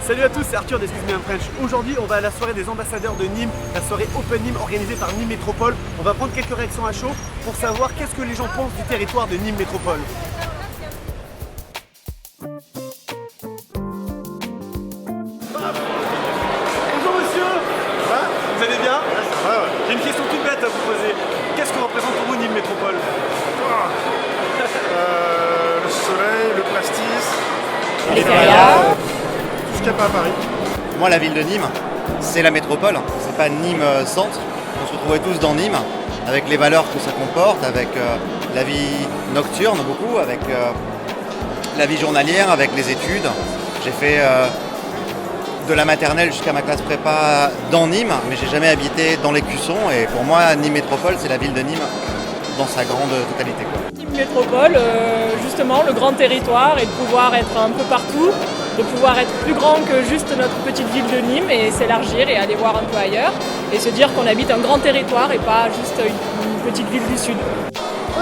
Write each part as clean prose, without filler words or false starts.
Salut à tous, c'est Arthur d'Excuse Me in French. Aujourd'hui, on va à la soirée des ambassadeurs de Nîmes, la soirée Open Nîmes organisée par Nîmes Métropole. On va prendre quelques réactions à chaud pour savoir qu'est-ce que les gens pensent du territoire de Nîmes Métropole. Bonjour monsieur, vous allez bien? J'ai une question toute bête à vous poser. Qu'est-ce que représente pour vous Nîmes Métropole? Le soleil, le pastis, les férias. Tout ce qu'il n'y a pas à Paris. Moi, la ville de Nîmes, c'est la métropole, c'est pas Nîmes centre. On se retrouvait tous dans Nîmes, avec les valeurs que ça comporte, avec la vie nocturne beaucoup, avec la vie journalière, avec les études. J'ai fait de la maternelle jusqu'à ma classe prépa dans Nîmes, mais j'ai jamais habité dans l'Écusson. Et pour moi, Nîmes Métropole, c'est la ville de Nîmes dans sa grande totalité, quoi. Nîmes Métropole, justement, le grand territoire et de pouvoir être un peu partout, de pouvoir être plus grand que juste notre petite ville de Nîmes et s'élargir et aller voir un peu ailleurs et se dire qu'on habite un grand territoire et pas juste une petite ville du sud.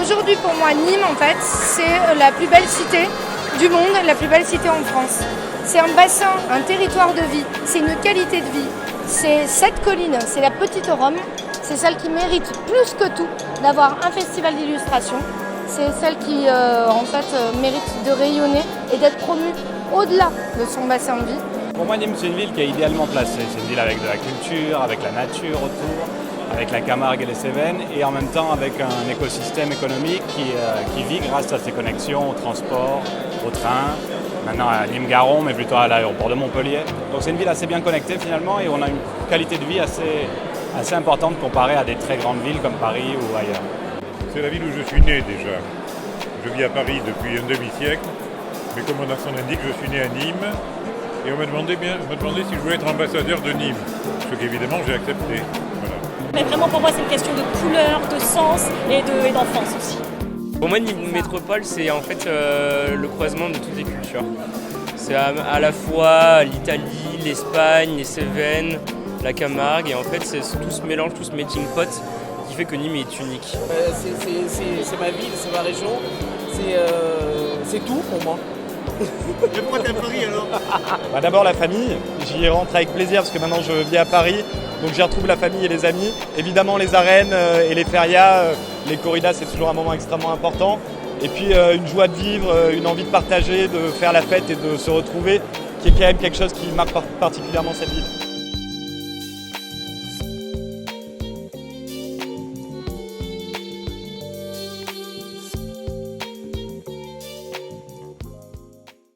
Aujourd'hui pour moi Nîmes en fait c'est la plus belle cité du monde, la plus belle cité en France. C'est un bassin, un territoire de vie, c'est une qualité de vie. C'est cette colline, c'est la petite Rome, c'est celle qui mérite plus que tout d'avoir un festival d'illustration. C'est celle qui mérite de rayonner et d'être promue au-delà de son bassin de vie. Pour moi, Nîmes, c'est une ville qui est idéalement placée. C'est une ville avec de la culture, avec la nature autour, avec la Camargue et les Cévennes, et en même temps avec un écosystème économique qui vit grâce à ses connexions au transport, au train, maintenant à Nîmes-Garons, mais plutôt à l'aéroport de Montpellier. Donc c'est une ville assez bien connectée finalement, et on a une qualité de vie assez importante comparée à des très grandes villes comme Paris ou ailleurs. C'est la ville où je suis né déjà. Je vis à Paris depuis un demi-siècle, mais comme mon accent l'indique, je suis né à Nîmes. Et on m'a demandé si je voulais être ambassadeur de Nîmes, ce qu'évidemment j'ai accepté. Voilà. Mais vraiment pour moi c'est une question de couleur, de sens et d'enfance aussi. Pour moi Nîmes Métropole c'est en fait le croisement de toutes les cultures. C'est à la fois l'Italie, l'Espagne, les Cévennes, la Camargue et en fait c'est tout ce mélange, tout ce melting pot qui fait que Nîmes est unique. C'est ma ville, c'est ma région, c'est tout pour moi. Et pourquoi t'es à Paris alors? D'abord la famille, j'y rentre avec plaisir parce que maintenant je vis à Paris, donc j'y retrouve la famille et les amis. Évidemment les arènes et les férias, les corridas c'est toujours un moment extrêmement important. Et puis une joie de vivre, une envie de partager, de faire la fête et de se retrouver, qui est quand même quelque chose qui marque particulièrement cette ville.